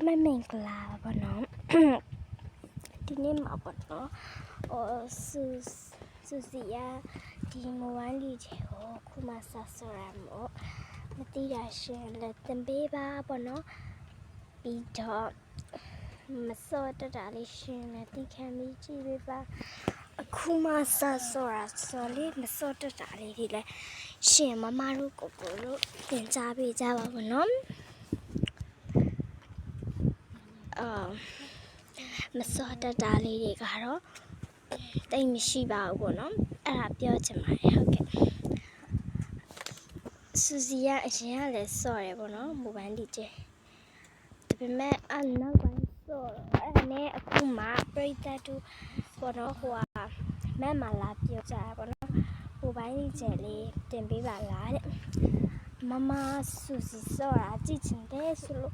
ไม่เหม็นกลาปะเนาะทีนี้มาปะเนาะสุสียาဒီမဝမ်းလီချေကိုခုမှဆဆောရမို့မတိရရှင်လက်တင်ပေးပါပေါ့နော်ပြီးတော့မစောတတာလေးရှင်လက်တိခံပြီးကြည့်ပေးပါအခုမှဆဆောရဆောလေးမစောတတာလေးဒီလဲရှင်မမတို့ကိုကိုတို့သင်ကြားပေးကြပါဘောနော်မစောတတာလေးတွေကတော့တိတ်မရှိပါဘူးပေါ့နော်အဲ့ဒါပြောချင်ပါတယ်ဟုတ်ကဲ့စူစီကအရင်ကလည်းစော့တယ်ပေါ့နော်မိုဘိုင်းဒီကျဲဒါပေမဲ့နောက်ပိုင်းစော့တော့အဲ့နဲ့အခုမှပရိသတ်တို့ပေါ့နော်ဟိုကမက်မာလာပြောကြတာပေါ့နော်မိုဘိုင်းဒီကျဲလေးတင်ပေးပါလားတဲ့မမစူစီစော့တာကြည့်ချင်တယ်ဆိုလို့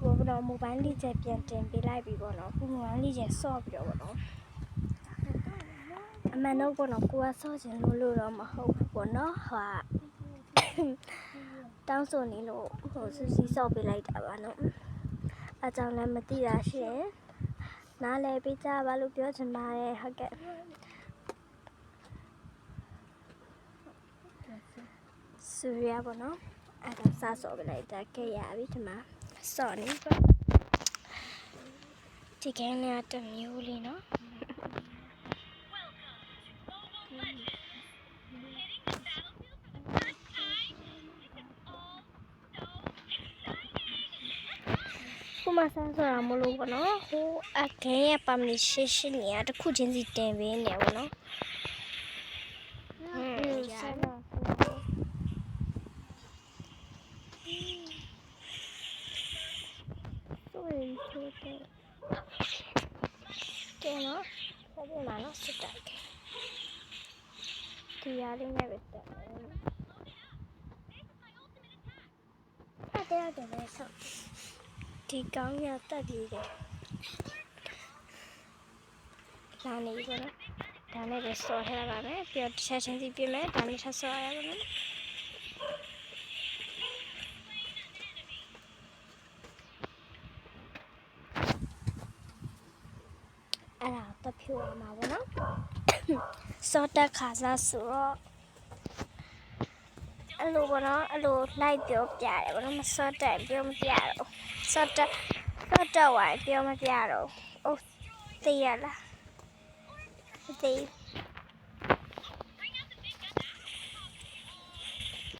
ဘောတော့မိုဘိုင်းဒီကျဲပြန်တင်ပေးလိုက်ပြီပေါ့နော်ခုမိုဘိုင်းဒီကျဲစော့ပြီးတော့ပေါ့နော်အမှန်တော့ပေါ့နော်ကိုကစော့ချင်လို့တော့မဟုတ်ဘူးပေါ့နော်ဟာတောင်းဆိုနေလို့ဟိုစူစီစော့ပေးလိုက်တာပါနော်အကြောင်းလည်းမသိတာရှင်နားလဲပေးကြပါလို့ပြောချင်ပါတယ်ဟုတ်ကဲ့စူရပေါ့နော်အဲ့ဒါစားစော့ပေးလိုက်တာခဲ့ရပြီဒီမှာစော့နေပေါ့ဒီကနေ့ကတစ်မျိုးလေးနော်ခုမှဆန်းဆိုတာမလို့ပေါ့နော်ဟိုအခဲရဲ့ permission နေရာတစ်ခုချင်းစီတင်ပေးနေပေါ့နော်ဆက်တော့ဆိုရင်ဆိုတော့ကဲနော်ဆက်ပြမှာနော်စစ်တိုက်ကဒီရလေးနဲ့ပဲတက်တယ်ပဲဆော့ဒီကောင်းရတက်ပြီးတယ်လာနေပြီပေါ့နော်ဒါနဲ့ပဲစော်ထားပါမယ်ပြီးတော့တစ်ချက်ချင်းစီပြမယ်ဒါနဲ့ထပ်စော်ရပါမယ်အဲ့ဒါတက်ဖြူရမှာပေါ့နော်စော်တက်ခါစားဆိုတော့အဲ့လိုပေါ့နော်အဲ့လိုလိုက်ပြောပြတယ်ပေါ့နော်မစော့တက်ပြောမပြတော့စော့တက်ဝိုင်ပြောမပြတော့အိုးသိရလားသိ